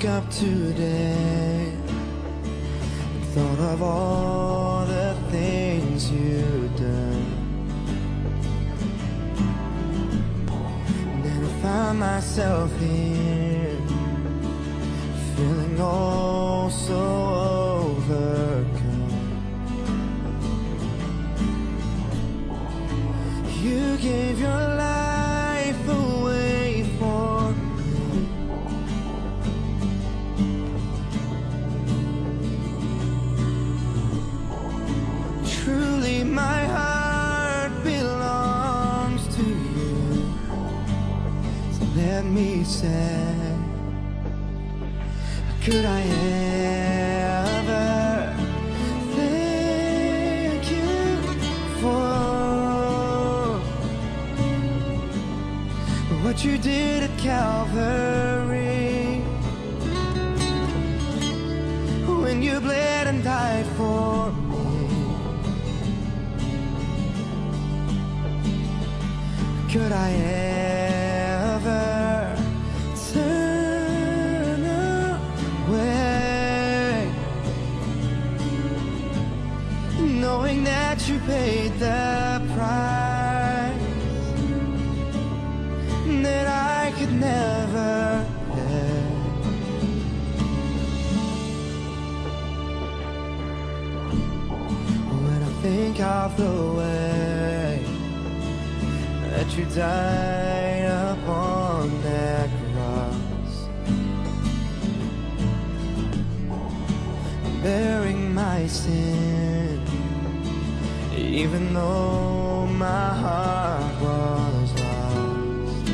woke up today and thought of all the things you've done, and then I found myself here feeling oh so overcome. You gave your life away for me. Truly my heart belongs to you. So let me say, could I ever thank you for what you did at Calvary, when you bled and died for me? Could I ever turn away, knowing that you paid the price that I could never pay? When I think of the way that you died upon that cross, bearing my sin, even though my heart was lost.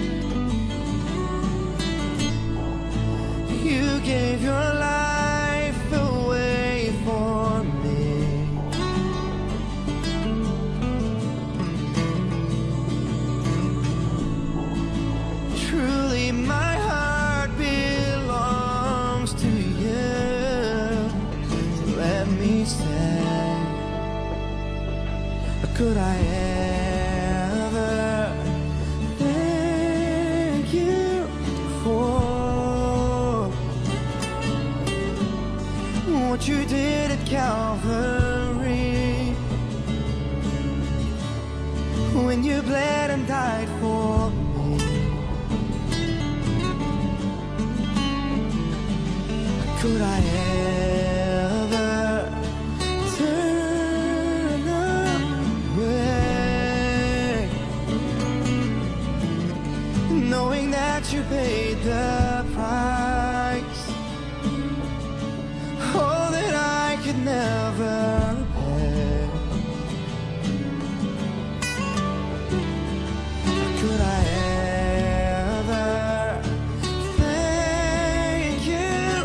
You gave your life away for me. Truly my heart belongs to you. Let me say, could I ever thank you for what you did at Calvary, when you bled and died for me? Could I ever turn away, knowing that you paid the price, oh, that I could never pay? Could I ever thank you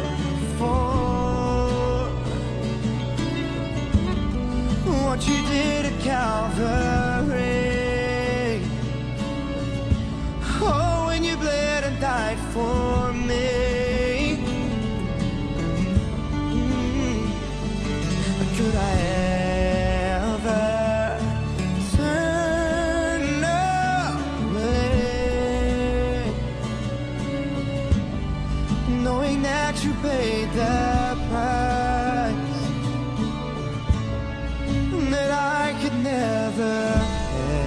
for what you did at Calvary, oh, when you bled and died for me? Could I ever turn away, knowing that you paid the price that I could never pay?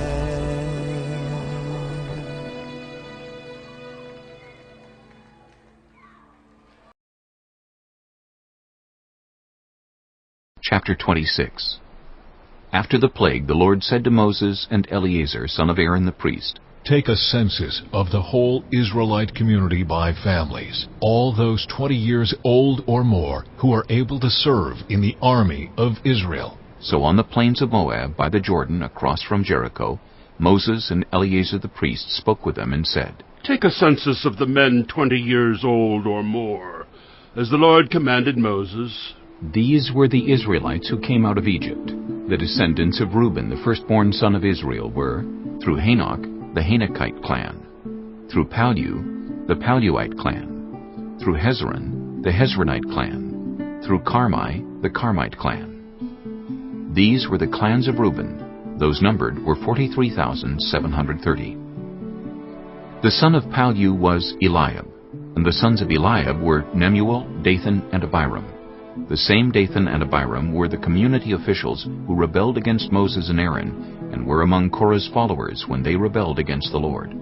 Chapter 26. After the plague, the Lord said to Moses and Eleazar, son of Aaron the priest, "Take a census of the whole Israelite community by families, all those 20 years old or more who are able to serve in the army of Israel." So on the plains of Moab, by the Jordan, across from Jericho, Moses and Eleazar the priest spoke with them and said, "Take a census of the men 20 years old or more, as the Lord commanded Moses." These were the Israelites who came out of Egypt. The descendants of Reuben, the firstborn son of Israel, were, through Hanok, the Hanokite clan; through Palu, the Paluite clan; through Hezron, the Hezronite clan; through Carmi, the Carmite clan. These were the clans of Reuben. Those numbered were 43,730. The son of Palu was Eliab, And the sons of Eliab were Nemuel, Dathan, and Abiram. The same Dathan and Abiram were the community officials who rebelled against Moses and Aaron, and were among Korah's followers when they rebelled against the Lord.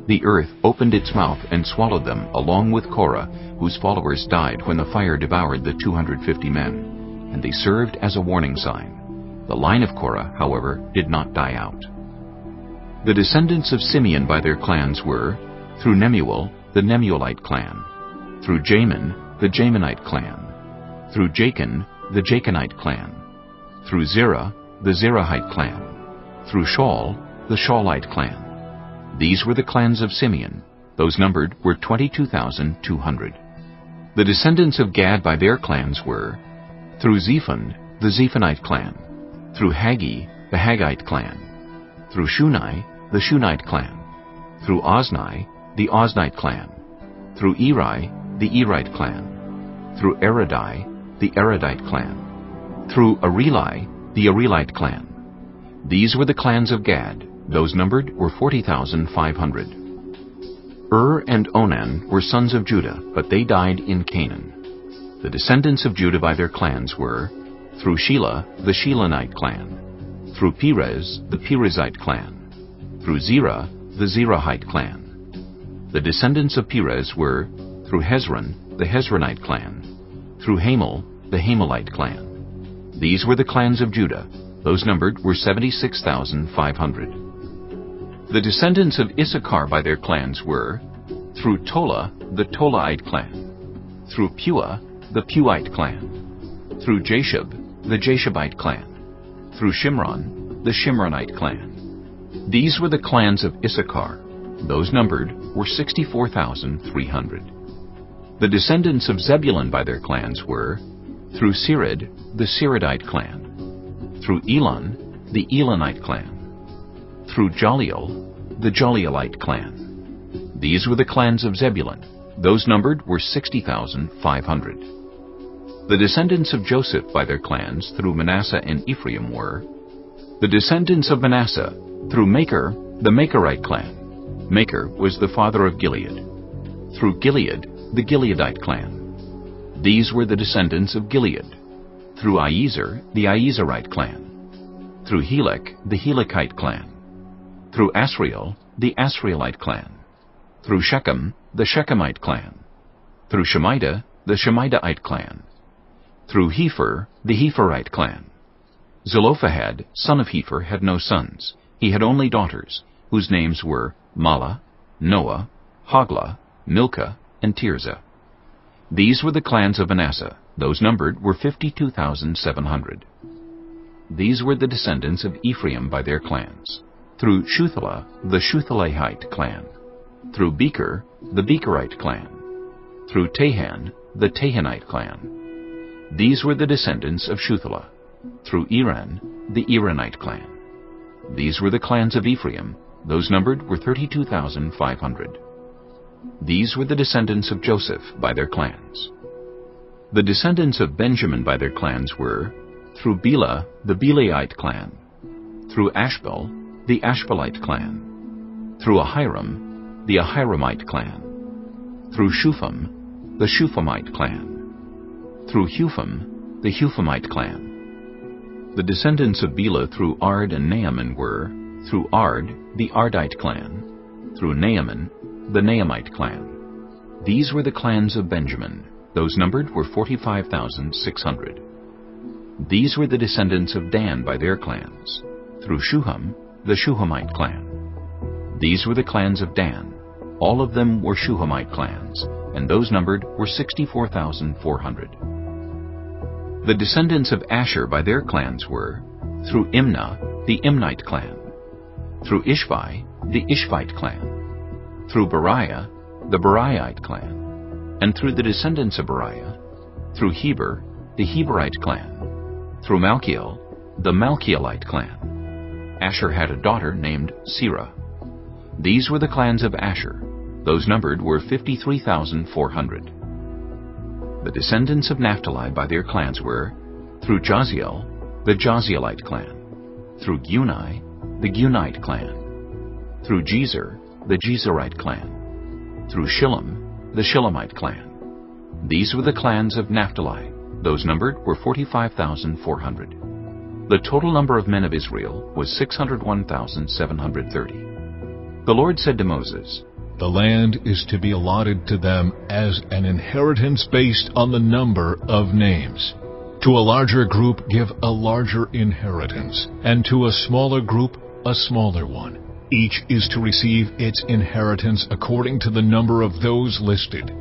The earth opened its mouth and swallowed them, along with Korah, whose followers died when the fire devoured the 250 men, and they served as a warning sign. The line of Korah, however, did not die out. The descendants of Simeon by their clans were, through Nemuel, the Nemuelite clan, through Jamin, the Jaminite clan, through Jachin, the Jachinite clan, through Zerah, the Zerahite clan, through Shaul, the Shaulite clan. These were the clans of Simeon. Those numbered were 22,200. The descendants of Gad by their clans were, through Zephon, the Zephonite clan, through Haggi, the Haggite clan, through Shunai, the Shunite clan, through Ozni, the Oznite clan, through Eri, the Erite clan, through Eridai, the Eridite clan, through Areli, the Arelite clan. These were the clans of Gad. Those numbered were 40,500. And Onan were sons of Judah, but they died in Canaan. The descendants of Judah by their clans were, through Shelah, the Shelonite clan, through Perez, the Perezite clan, through Zerah, the Zerahite clan. The descendants of Perez were, through Hezron, the Hezronite clan, through Hamel, the Hamelite clan. These were the clans of Judah. Those numbered were 76,500. The descendants of Issachar by their clans were, through Tola, the Tolaite clan, through Pua, the Puite clan, through Jashub, the Jashabite clan, through Shimron, the Shimronite clan. These were the clans of Issachar. Those numbered were 64,300. The descendants of Zebulun by their clans were, through Sered, the Seredite clan, through Elon, the Elonite clan, through Jaliel, the Jalielite clan. These were the clans of Zebulun. Those numbered were 60,500. The descendants of Joseph by their clans through Manasseh and Ephraim were, the descendants of Manasseh through Machir, the Machirite clan. Machir was the father of Gilead. Through Gilead, the Gileadite clan. These were the descendants of Gilead. Through Iezer, the Iezerite clan. Through Helek, the Helekite clan. Through Asriel, the Asrielite clan. Through Shechem, the Shechemite clan. Through Shemida, the Shemidaite clan. Through Hepher, the Hepherite clan. Zelophehad, son of Hepher, had no sons. He had only daughters, whose names were Mahlah, Noah, Hoglah, Milcah, and Tirzah. These were the clans of Manasseh. Those numbered were 52,700. These were the descendants of Ephraim by their clans. Through Shuthelah, the Shuthelahite clan. Through Becher, the Becherite clan. Through Tahan, the Tahanite clan. These were the descendants of Shuthelah. Through Eran, the Eranite clan. These were the clans of Ephraim. Those numbered were 32,500. These were the descendants of Joseph by their clans. The descendants of Benjamin by their clans were, through Bela, the Belaite clan, through Ashbel, the Ashbelite clan, through Ahiram, the Ahiramite clan, through Shupham, the Shuphamite clan, through Hupham, the Huphamite clan. The descendants of Bela through Ard and Naaman were, through Ard, the Ardite clan, through Naaman, the Naamite clan. These were the clans of Benjamin. Those numbered were 45,600. These were the descendants of Dan by their clans. Through Shuham, the Shuhamite clan. These were the clans of Dan. All of them were Shuhamite clans, and those numbered were 64,400. The descendants of Asher by their clans were, through Imnah, the Imnite clan, through Ishvi, the Ishvite clan, through Beriah, the Beriahite clan, and through the descendants of Beriah, through Heber, the Heberite clan, through Malchiel, the Malchielite clan. Asher had a daughter named Serah. These were the clans of Asher. Those numbered were 53,400. The descendants of Naphtali by their clans were, through Jaziel, the Jazielite clan, through Guni, the Gunite clan, through Jezer, the Jezerite clan, through Shillem, the Shilamite clan. These were the clans of Naphtali. Those numbered were 45,400. The total number of men of Israel was 601,730. The Lord said to Moses, The land is to be allotted to them as an inheritance based on the number of names. To a larger group give a larger inheritance, and to a smaller group a smaller one. Each is to receive its inheritance according to the number of those listed.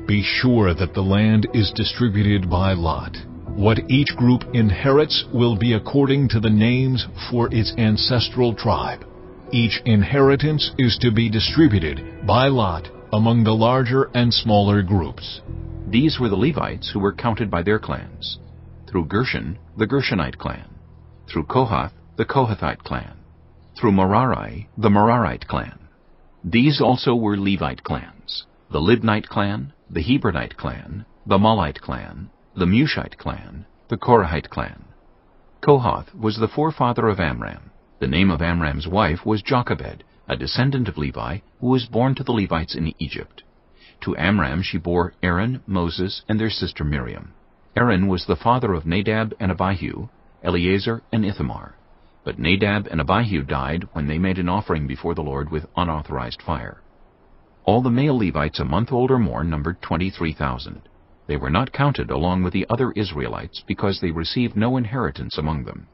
Be sure that the land is distributed by lot. What each group inherits will be according to the names for its ancestral tribe. Each inheritance is to be distributed by lot among the larger and smaller groups. These were the Levites who were counted by their clans. Through Gershon, the Gershonite clan. Through Kohath, the Kohathite clan. Through Merari, the Merarite clan. These also were Levite clans: the Libnite clan, the Hebronite clan, the Malite clan, the Mushite clan, the Korahite clan. Kohath was the forefather of Amram. The name of Amram's wife was Jochebed, a descendant of Levi, who was born to the Levites in Egypt. To Amram she bore Aaron, Moses, and their sister Miriam. Aaron was the father of Nadab and Abihu, Eleazar and Ithamar. But Nadab and Abihu died when they made an offering before the Lord with unauthorized fire. All the male Levites a month old or more numbered 23,000. They were not counted along with the other Israelites because they received no inheritance among them.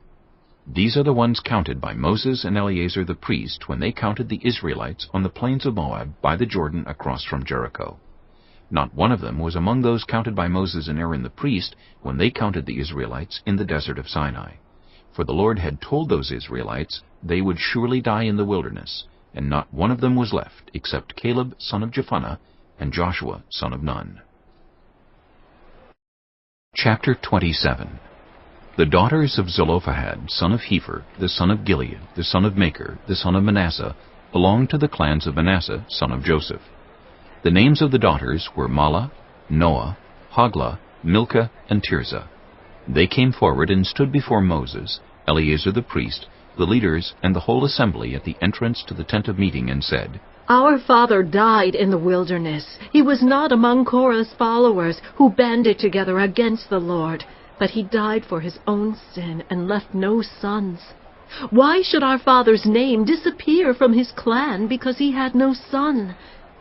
These are the ones counted by Moses and Eleazar the priest when they counted the Israelites on the plains of Moab by the Jordan across from Jericho. Not one of them was among those counted by Moses and Aaron the priest when they counted the Israelites in the desert of Sinai. For the Lord had told those Israelites they would surely die in the wilderness, and not one of them was left except Caleb son of Jephunneh and Joshua son of Nun. Chapter 27. The daughters of Zelophehad son of Hepher, the son of Gilead, the son of Machir, the son of Manasseh, belonged to the clans of Manasseh son of Joseph. The names of the daughters were Mahlah, Noah, Hoglah, Milcah, and Tirzah. They came forward and stood before Moses, Eleazar the priest, the leaders, and the whole assembly at the entrance to the tent of meeting, and said, Our father died in the wilderness. He was not among Korah's followers who banded together against the Lord, but he died for his own sin and left no sons. Why should our father's name disappear from his clan because he had no son?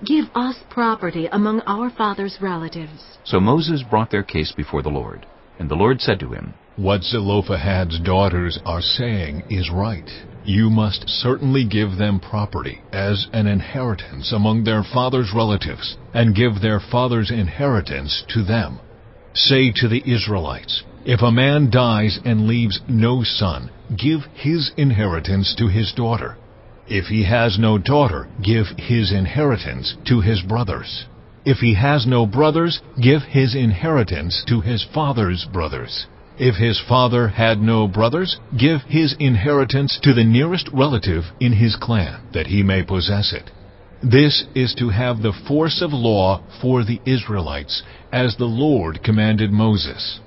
Give us property among our father's relatives. So Moses brought their case before the Lord. And the Lord said to him, What Zelophehad's daughters are saying is right. You must certainly give them property as an inheritance among their father's relatives, and give their father's inheritance to them. Say to the Israelites, If a man dies and leaves no son, give his inheritance to his daughter. If he has no daughter, give his inheritance to his brothers. If he has no brothers, give his inheritance to his father's brothers. If his father had no brothers, give his inheritance to the nearest relative in his clan, that he may possess it. This is to have the force of law for the Israelites, as the Lord commanded Moses.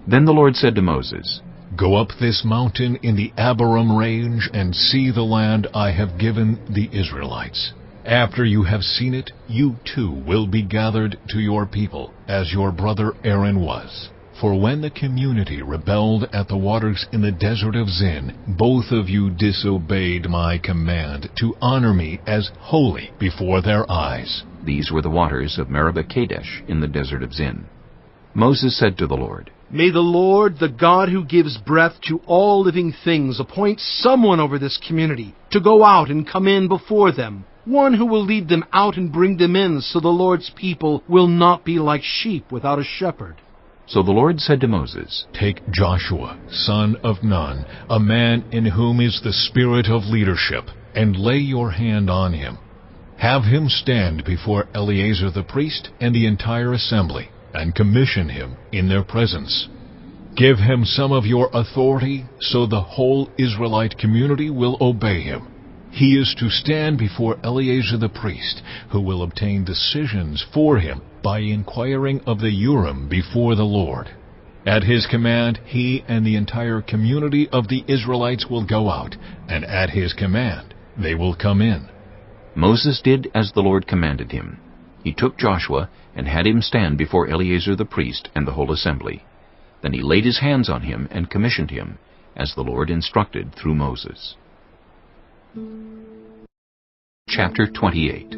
Then the Lord said to Moses, Go up this mountain in the Abarim range and see the land I have given the Israelites. After you have seen it, you too will be gathered to your people, as your brother Aaron was. For when the community rebelled at the waters in the desert of Zin, both of you disobeyed my command to honor me as holy before their eyes. These were the waters of Meribah Kadesh in the desert of Zin. Moses said to the Lord, May the Lord, the God who gives breath to all living things, appoint someone over this community to go out and come in before them, one who will lead them out and bring them in, so the Lord's people will not be like sheep without a shepherd. So the Lord said to Moses, Take Joshua, son of Nun, a man in whom is the spirit of leadership, and lay your hand on him. Have him stand before Eleazar the priest and the entire assembly, and commission him in their presence. Give him some of your authority, so the whole Israelite community will obey him. He is to stand before Eleazar the priest, who will obtain decisions for him by inquiring of the Urim before the Lord. At his command, he and the entire community of the Israelites will go out, and at his command they will come in. Moses did as the Lord commanded him. He took Joshua and had him stand before Eleazar the priest and the whole assembly. Then he laid his hands on him and commissioned him, as the Lord instructed through Moses. Chapter 28.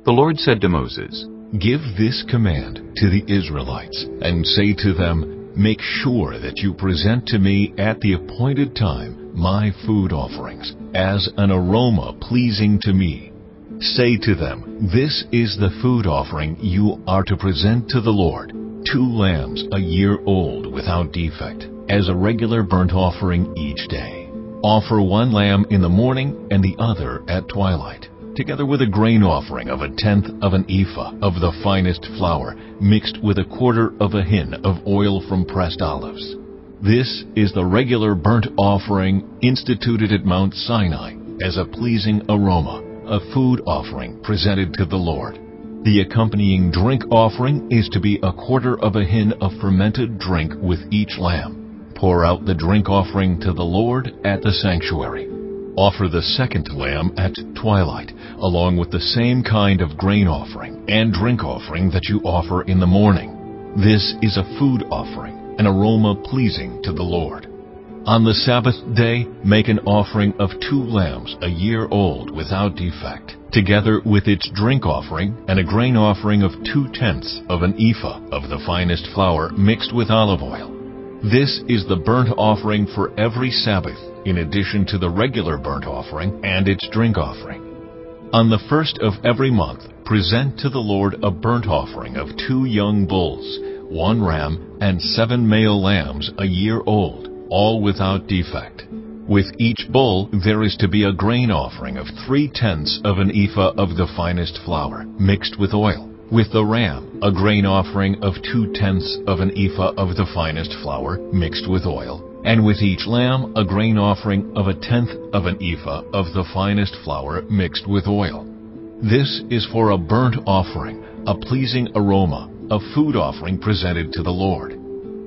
The Lord said to Moses, "Give this command to the Israelites, and say to them, Make sure that you present to me at the appointed time my food offerings, as an aroma pleasing to me. Say to them, This is the food offering you are to present to the Lord, 2 lambs a year old without defect, as a regular burnt offering each day. Offer 1 lamb in the morning and the other at twilight, together with a grain offering of 1/10 of an ephah of the finest flour, mixed with 1/4 of a hin of oil from pressed olives. This is the regular burnt offering instituted at Mount Sinai as a pleasing aroma, a food offering presented to the Lord. The accompanying drink offering is to be 1/4 of a hin of fermented drink with each lamb. Pour out the drink offering to the Lord at the sanctuary. Offer the 2nd lamb at twilight, along with the same kind of grain offering and drink offering that you offer in the morning. This is a food offering, an aroma pleasing to the Lord. On the Sabbath day, make an offering of 2 lambs a year old without defect, together with its drink offering and a grain offering of 2/10 of an ephah of the finest flour mixed with olive oil. This is the burnt offering for every Sabbath, in addition to the regular burnt offering and its drink offering. On the 1st of every month, present to the Lord a burnt offering of 2 young bulls, 1 ram, and 7 male lambs a year old, all without defect. With each bull there is to be a grain offering of 3/10 of an ephah of the finest flour, mixed with oil. With the ram, a grain offering of 2/10 of an ephah of the finest flour, mixed with oil. And with each lamb, a grain offering of 1/10 of an ephah of the finest flour, mixed with oil. This is for a burnt offering, a pleasing aroma, a food offering presented to the Lord.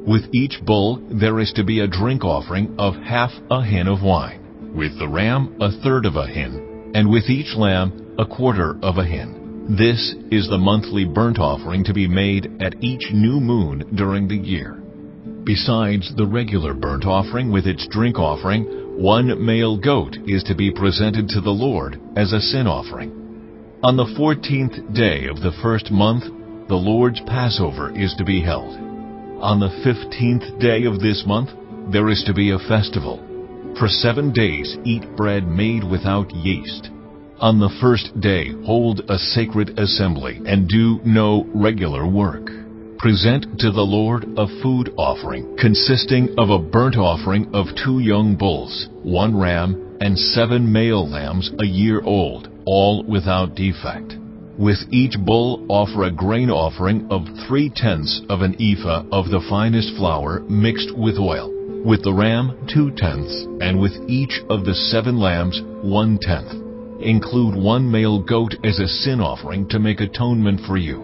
With each bull there is to be a drink offering of 1/2 a hin of wine. With the ram, 1/3 of a hin. And with each lamb, 1/4 of a hin. This is the monthly burnt offering to be made at each new moon during the year. Besides the regular burnt offering with its drink offering, 1 male goat is to be presented to the Lord as a sin offering. On the 14th day of the 1st month, the Lord's Passover is to be held. On the 15th day of this month, there is to be a festival. For 7 days eat bread made without yeast. On the 1st day hold a sacred assembly and do no regular work. Present to the Lord a food offering consisting of a burnt offering of 2 young bulls, 1 ram, and 7 male lambs a year old, all without defect. With each bull offer a grain offering of 3/10 of an ephah of the finest flour mixed with oil. With the ram, 2/10, and with each of the 7 lambs, 1/10. Include 1 male goat as a sin offering to make atonement for you.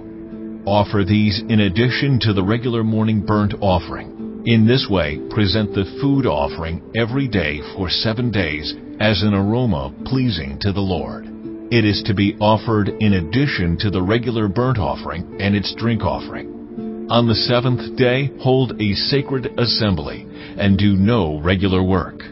Offer these in addition to the regular morning burnt offering. In this way, present the food offering every day for 7 days as an aroma pleasing to the Lord. It is to be offered in addition to the regular burnt offering and its drink offering. On the 7th day, hold a sacred assembly and do no regular work.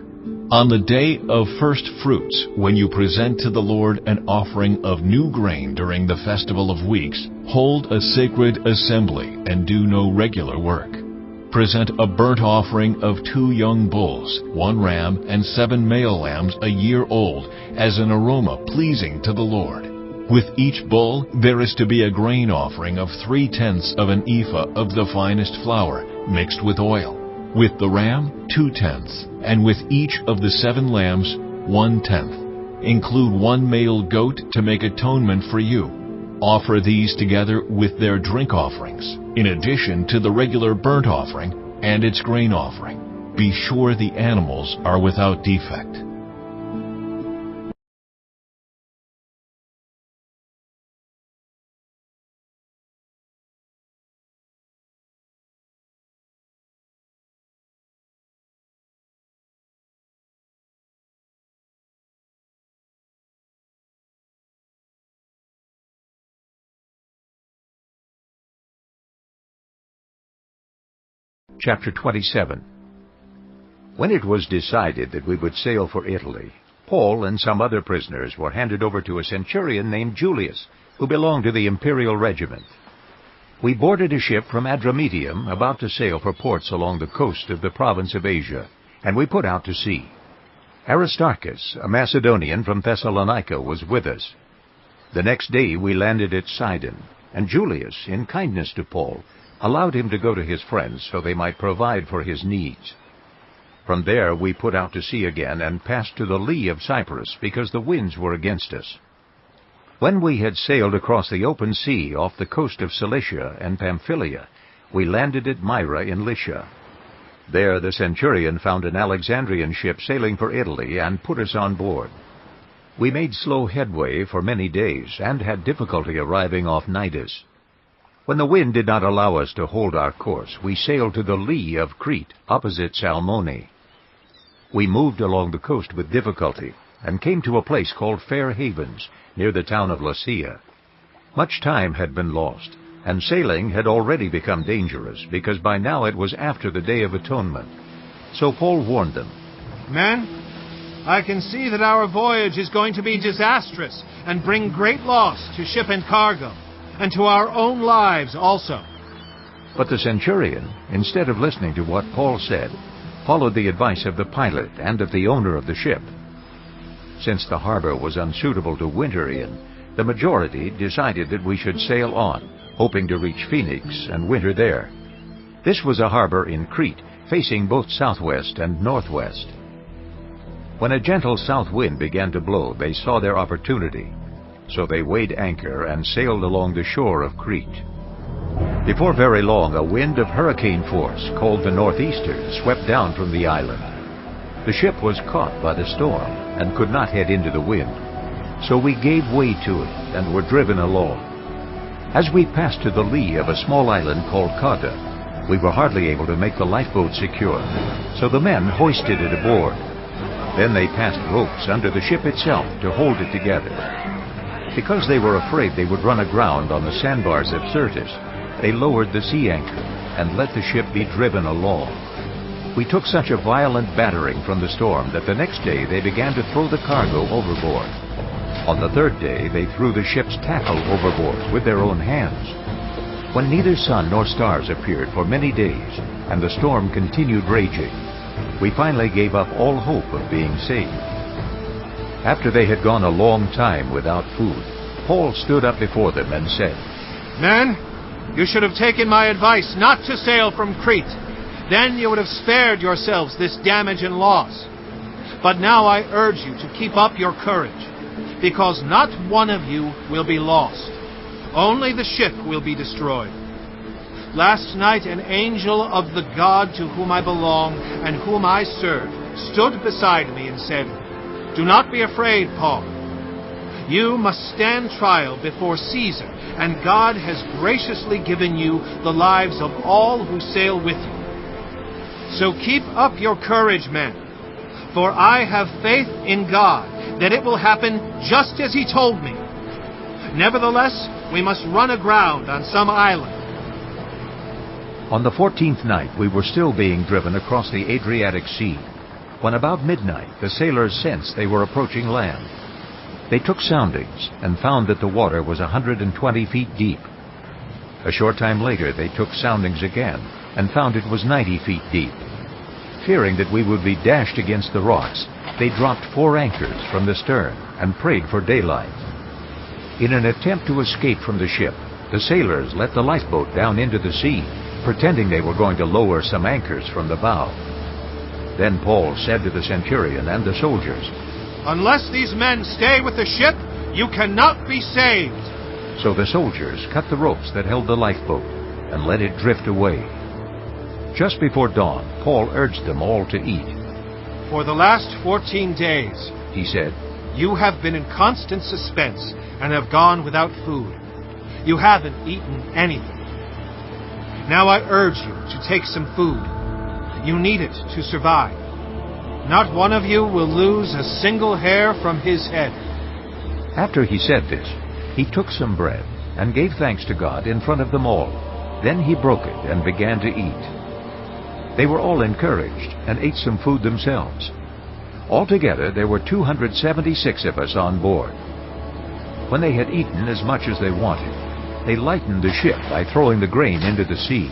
On the day of first fruits, when you present to the Lord an offering of new grain during the Festival of Weeks, hold a sacred assembly and do no regular work. Present a burnt offering of 2 young bulls, 1 ram, and 7 male lambs a year old, as an aroma pleasing to the Lord. With each bull there is to be a grain offering of 3/10 of an ephah of the finest flour, mixed with oil. With the ram, 2/10, and with each of the 7 lambs, 1/10. Include 1 male goat to make atonement for you. Offer these together with their drink offerings, in addition to the regular burnt offering and its grain offering. Be sure the animals are without defect. Chapter 27. When it was decided that we would sail for Italy, Paul and some other prisoners were handed over to a centurion named Julius, who belonged to the imperial regiment. We boarded a ship from Adramyttium about to sail for ports along the coast of the province of Asia, and we put out to sea. Aristarchus, a Macedonian from Thessalonica, was with us. The next day we landed at Sidon, and Julius, in kindness to Paul, allowed him to go to his friends so they might provide for his needs. From there we put out to sea again and passed to the lee of Cyprus because the winds were against us. When we had sailed across the open sea off the coast of Cilicia and Pamphylia, we landed at Myra in Lycia. There the centurion found an Alexandrian ship sailing for Italy and put us on board. We made slow headway for many days and had difficulty arriving off Cnidus. When the wind did not allow us to hold our course, we sailed to the lee of Crete, opposite Salmone. We moved along the coast with difficulty, and came to a place called Fair Havens, near the town of Lasea. Much time had been lost, and sailing had already become dangerous, because by now it was after the Day of Atonement. So Paul warned them, Men, I can see that our voyage is going to be disastrous and bring great loss to ship and cargo, and to our own lives also. But the centurion, instead of listening to what Paul said, followed the advice of the pilot and of the owner of the ship. Since the harbor was unsuitable to winter in, the majority decided that we should sail on, hoping to reach Phoenix and winter there. This was a harbor in Crete, facing both southwest and northwest. When a gentle south wind began to blow, they saw their opportunity. So they weighed anchor and sailed along the shore of Crete. Before very long, a wind of hurricane force, called the northeaster, swept down from the island. The ship was caught by the storm and could not head into the wind. So we gave way to it and were driven along. As we passed to the lee of a small island called Cauda, we were hardly able to make the lifeboat secure, so the men hoisted it aboard. Then they passed ropes under the ship itself to hold it together. Because they were afraid they would run aground on the sandbars of Syrtis, they lowered the sea anchor and let the ship be driven along. We took such a violent battering from the storm that the next day they began to throw the cargo overboard. On the third day they threw the ship's tackle overboard with their own hands. When neither sun nor stars appeared for many days, and the storm continued raging, we finally gave up all hope of being saved. After they had gone a long time without food, Paul stood up before them and said, Men, you should have taken my advice not to sail from Crete. Then you would have spared yourselves this damage and loss. But now I urge you to keep up your courage, because not one of you will be lost. Only the ship will be destroyed. Last night an angel of the God to whom I belong and whom I serve stood beside me and said, Do not be afraid, Paul. You must stand trial before Caesar, and God has graciously given you the lives of all who sail with you. So keep up your courage, men, for I have faith in God that it will happen just as He told me. Nevertheless, we must run aground on some island. On the 14th night we were still being driven across the Adriatic Sea, when about midnight the sailors sensed they were approaching land. They took soundings and found that the water was 120 feet deep. A short time later they took soundings again and found it was 90 feet deep. Fearing that we would be dashed against the rocks, they dropped 4 anchors from the stern and prayed for daylight. In an attempt to escape from the ship, the sailors let the lifeboat down into the sea, pretending they were going to lower some anchors from the bow. Then Paul said to the centurion and the soldiers, Unless these men stay with the ship, you cannot be saved. So the soldiers cut the ropes that held the lifeboat and let it drift away. Just before dawn, Paul urged them all to eat. For the last 14 days, he said, you have been in constant suspense and have gone without food. You haven't eaten anything. Now I urge you to take some food. You need it to survive. Not one of you will lose a single hair from his head. After he said this, he took some bread and gave thanks to God in front of them all. Then he broke it and began to eat. They were all encouraged and ate some food themselves. Altogether, there were 276 of us on board. When they had eaten as much as they wanted, they lightened the ship by throwing the grain into the sea.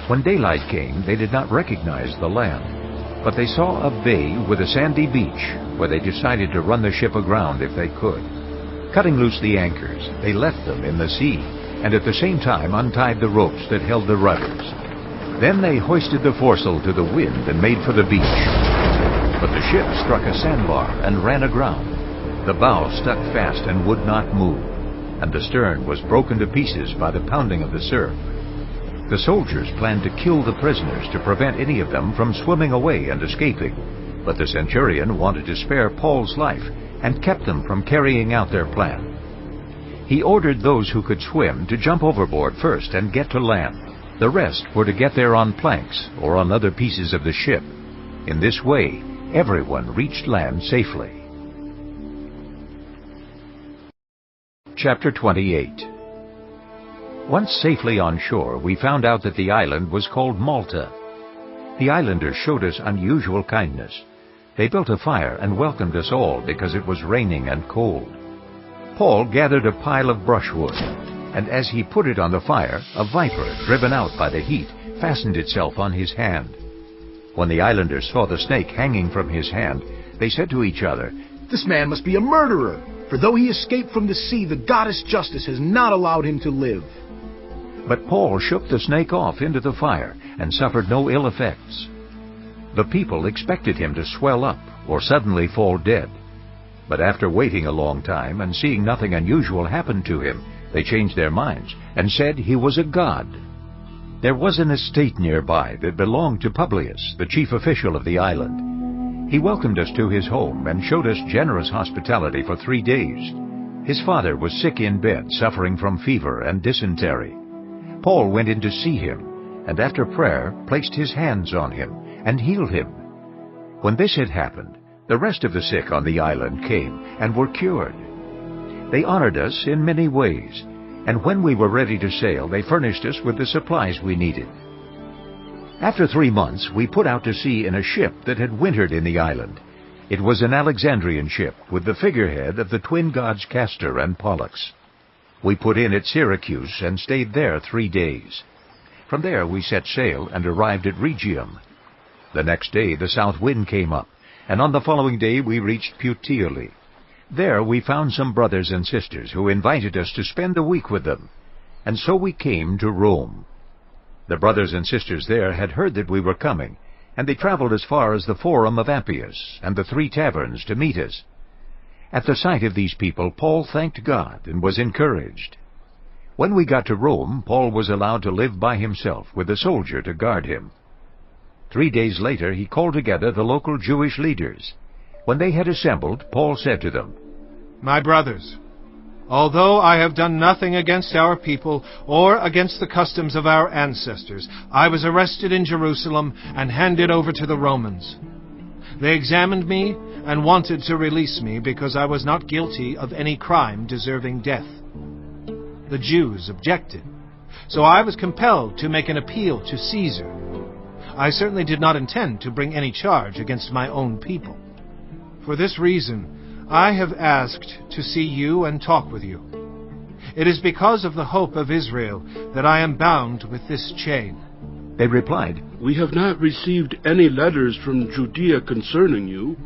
When daylight came, they did not recognize the land, but they saw a bay with a sandy beach where they decided to run the ship aground if they could. Cutting loose the anchors, they left them in the sea, and at the same time untied the ropes that held the rudders. Then they hoisted the foresail to the wind and made for the beach. But the ship struck a sandbar and ran aground. The bow stuck fast and would not move, and the stern was broken to pieces by the pounding of the surf. The soldiers planned to kill the prisoners to prevent any of them from swimming away and escaping, but the centurion wanted to spare Paul's life and kept them from carrying out their plan. He ordered those who could swim to jump overboard first and get to land. The rest were to get there on planks or on other pieces of the ship. In this way, everyone reached land safely. Chapter 28. Once safely on shore, we found out that the island was called Malta. The islanders showed us unusual kindness. They built a fire and welcomed us all because it was raining and cold. Paul gathered a pile of brushwood, and as he put it on the fire, a viper, driven out by the heat, fastened itself on his hand. When the islanders saw the snake hanging from his hand, they said to each other, "This man must be a murderer, for though he escaped from the sea, the goddess Justice has not allowed him to live." But Paul shook the snake off into the fire and suffered no ill effects. The people expected him to swell up or suddenly fall dead. But after waiting a long time and seeing nothing unusual happen to him, they changed their minds and said he was a god. There was an estate nearby that belonged to Publius, the chief official of the island. He welcomed us to his home and showed us generous hospitality for 3 days. His father was sick in bed, suffering from fever and dysentery. Paul went in to see him, and after prayer placed his hands on him and healed him. When this had happened, the rest of the sick on the island came and were cured. They honored us in many ways, and when we were ready to sail, they furnished us with the supplies we needed. After 3 months, we put out to sea in a ship that had wintered in the island. It was an Alexandrian ship with the figurehead of the twin gods Castor and Pollux. We put in at Syracuse and stayed there 3 days. From there we set sail and arrived at Rhegium. The next day the south wind came up, and on the following day we reached Puteoli. There we found some brothers and sisters who invited us to spend the week with them, and so we came to Rome. The brothers and sisters there had heard that we were coming, and they traveled as far as the Forum of Appius and the 3 taverns to meet us. At the sight of these people, Paul thanked God and was encouraged. When we got to Rome, Paul was allowed to live by himself with a soldier to guard him. 3 days later he called together the local Jewish leaders. When they had assembled, Paul said to them, "My brothers, although I have done nothing against our people or against the customs of our ancestors, I was arrested in Jerusalem and handed over to the Romans. They examined me and wanted to release me because I was not guilty of any crime deserving death. The Jews objected, so I was compelled to make an appeal to Caesar. I certainly did not intend to bring any charge against my own people. For this reason, I have asked to see you and talk with you. It is because of the hope of Israel that I am bound with this chain." They replied, "We have not received any letters from Judea concerning you,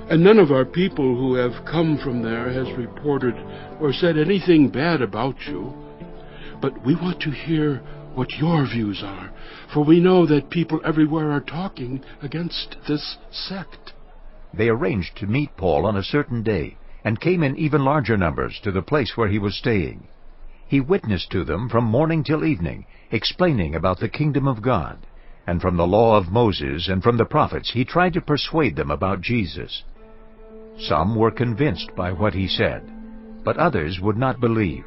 and none of our people who have come from there has reported or said anything bad about you. But we want to hear what your views are, for we know that people everywhere are talking against this sect." They arranged to meet Paul on a certain day, and came in even larger numbers to the place where he was staying. He witnessed to them from morning till evening, explaining about the kingdom of God, and from the law of Moses and from the prophets he tried to persuade them about Jesus. Some were convinced by what he said, but others would not believe.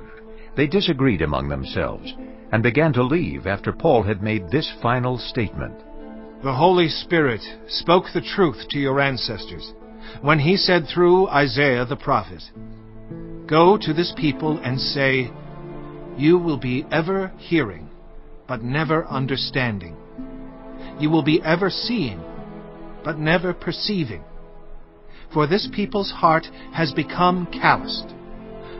They disagreed among themselves, and began to leave after Paul had made this final statement. "The Holy Spirit spoke the truth to your ancestors when he said through Isaiah the prophet, 'Go to this people and say, you will be ever hearing, but never understanding. you will be ever seeing, but never perceiving. For this people's heart has become calloused.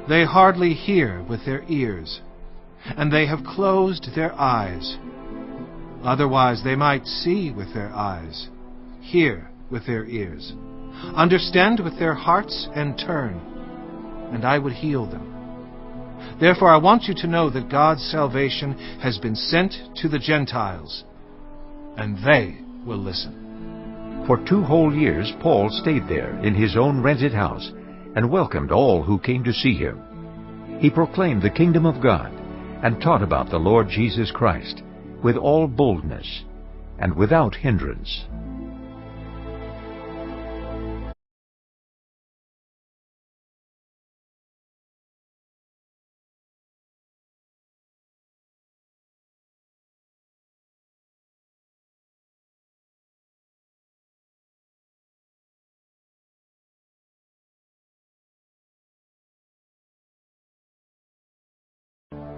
They hardly hear with their ears, and they have closed their eyes. Otherwise they might see with their eyes, hear with their ears, understand with their hearts, and turn, and I would heal them. Therefore I want you to know that God's salvation has been sent to the Gentiles, and they will listen. For 2 whole years Paul stayed there in his own rented house and welcomed all who came to see him. He proclaimed the kingdom of God and taught about the Lord Jesus Christ with all boldness and without hindrance.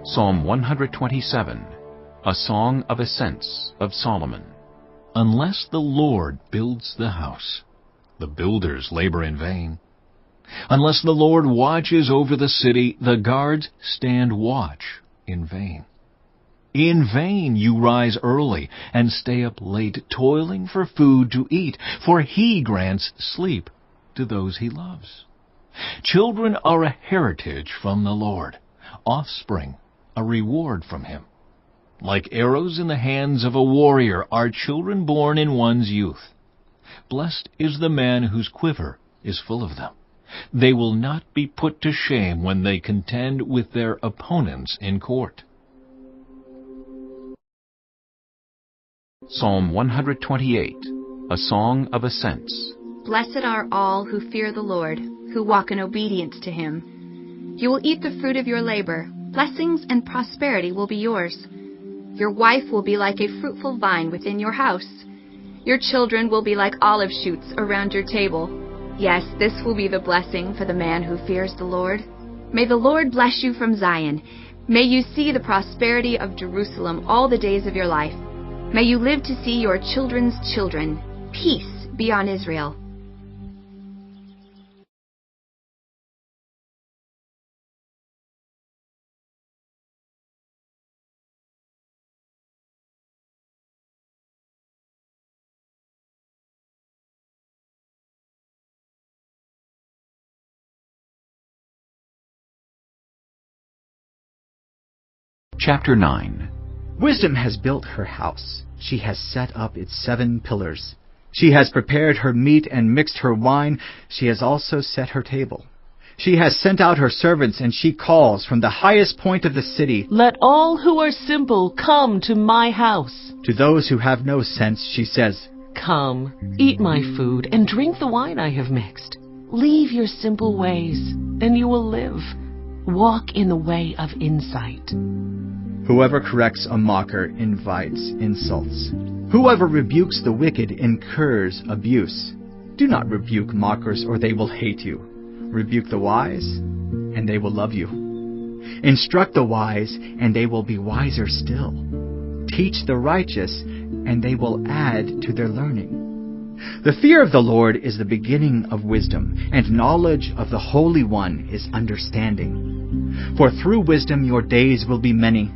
Psalm 127, a song of ascents of Solomon. Unless the Lord builds the house, the builders labor in vain. Unless the Lord watches over the city, the guards stand watch in vain. In vain you rise early and stay up late, toiling for food to eat, for He grants sleep to those He loves. Children are a heritage from the Lord, offspring a reward from Him. Like arrows in the hands of a warrior are children born in one's youth. Blessed is the man whose quiver is full of them. They will not be put to shame when they contend with their opponents in court. Psalm 128, a song of ascents. Blessed are all who fear the Lord, who walk in obedience to Him. You will eat the fruit of your labor. Blessings and prosperity will be yours. Your wife will be like a fruitful vine within your house. Your children will be like olive shoots around your table. Yes, this will be the blessing for the man who fears the Lord. May the Lord bless you from Zion. May you see the prosperity of Jerusalem all the days of your life. May you live to see your children's children. Peace be on Israel. Chapter 9. Wisdom has built her house. She has set up its 7 pillars. She has prepared her meat and mixed her wine. She has also set her table. She has sent out her servants, and she calls from the highest point of the city. Let all who are simple come to my house. To those who have no sense, she says, Come, eat my food, and drink the wine I have mixed. Leave your simple ways, and you will live. Walk in the way of insight. Whoever corrects a mocker invites insults. Whoever rebukes the wicked incurs abuse. Do not rebuke mockers, or they will hate you. Rebuke the wise, and they will love you. Instruct the wise, and they will be wiser still. Teach the righteous, and they will add to their learning. The fear of the Lord is the beginning of wisdom, and knowledge of the Holy One is understanding. For through wisdom your days will be many,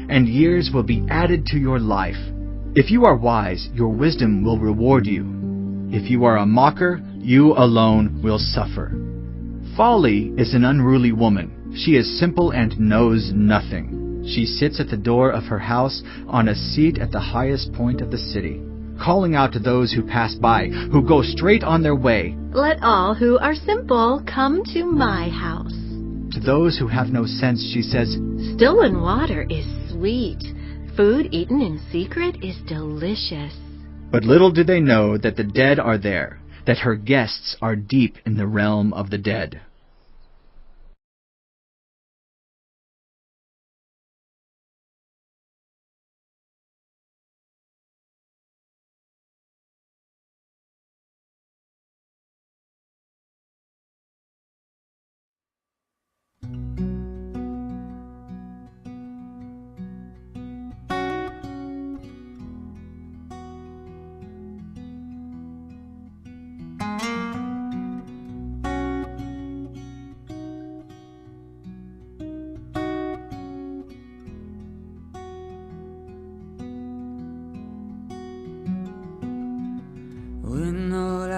and years will be added to your life. If you are wise, your wisdom will reward you. If you are a mocker, you alone will suffer. Folly is an unruly woman. She is simple and knows nothing. She sits at the door of her house on a seat at the highest point of the city, calling out to those who pass by, who go straight on their way. Let all who are simple come to my house. To those who have no sense, she says, Stolen water is sweet. Food eaten in secret is delicious. But little do they know that the dead are there, that her guests are deep in the realm of the dead.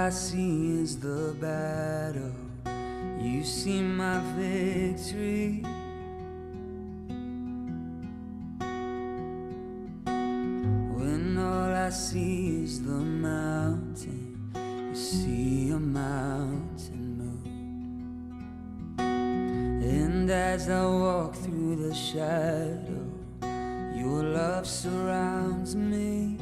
I see is the battle, you see my victory. When all I see is the mountain, you see a mountain move. And as I walk through the shadow, your love surrounds me.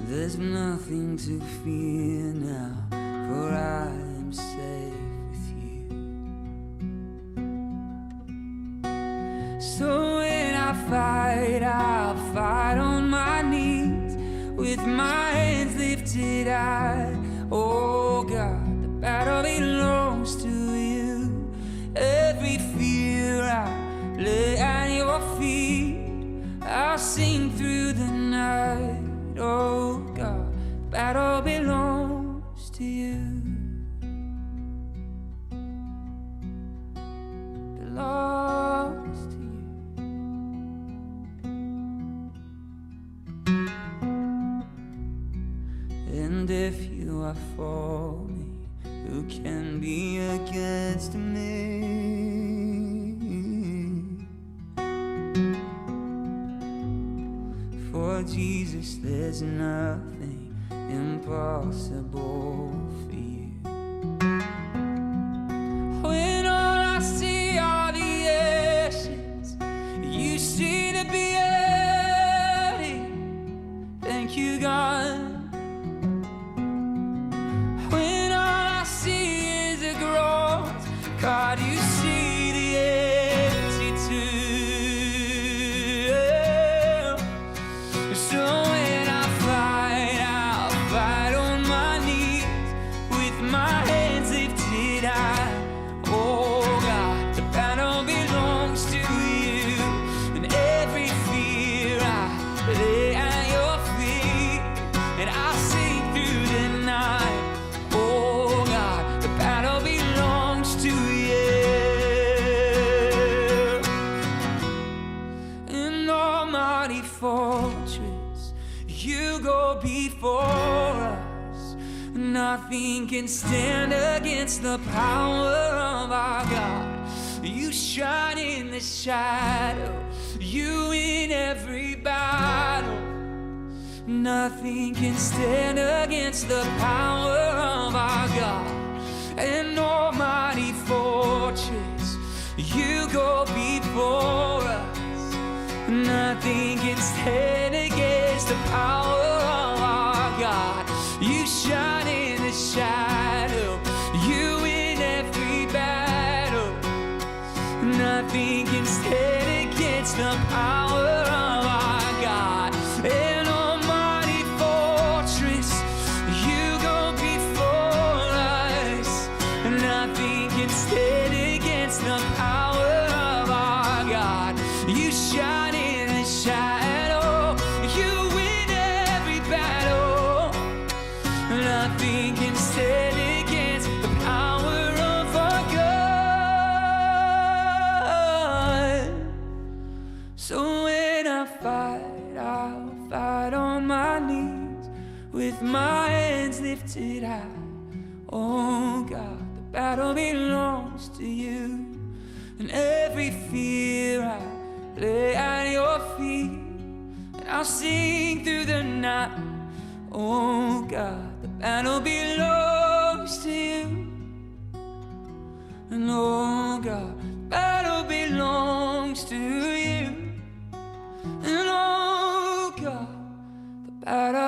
There's nothing to fear now, for I am safe with you. So when I fight, I'll fight on my knees, with my hands lifted high. Oh God, the battle belongs to you. Every fear I lay at your feet, I'll sing through the night. Oh God, the battle belongs to you. Belongs to you. And if you are for me, who can be against me? For Jesus, there's nothing impossible for you. When all I see are the ashes, you see the beauty. Thank you, God. When all I see is a growth, God, you see the empty tomb. So when I fight, I'll fight on my knees, with my hands lifted high. Oh God, the battle belongs to you. And every fear I lay at your feet, and I sing through the night. Oh God, the battle belongs to you. An almighty fortress, you go before us. Nothing can stand against the power of our God. You shine in the shadow, you in every battle. Nothing can stand against the power of our God. An almighty fortress, you go before us. Nothing can stand against the power of our God. You shine in the shadow, you in every battle. Nothing can stand against the power of our God. An almighty fortress, you go before us. Nothing can stand against the power of our God. You shine in the shadow, you win every battle. Nothing can stand against the power of our God. So when I fight, I'll fight on my knees, with my hands lifted high. Oh God, the battle belongs to you. And every fear I lay at your feet, and I'll sing through the night. Oh God, the battle belongs to you. And oh God, the battle belongs to you. And oh God, the battle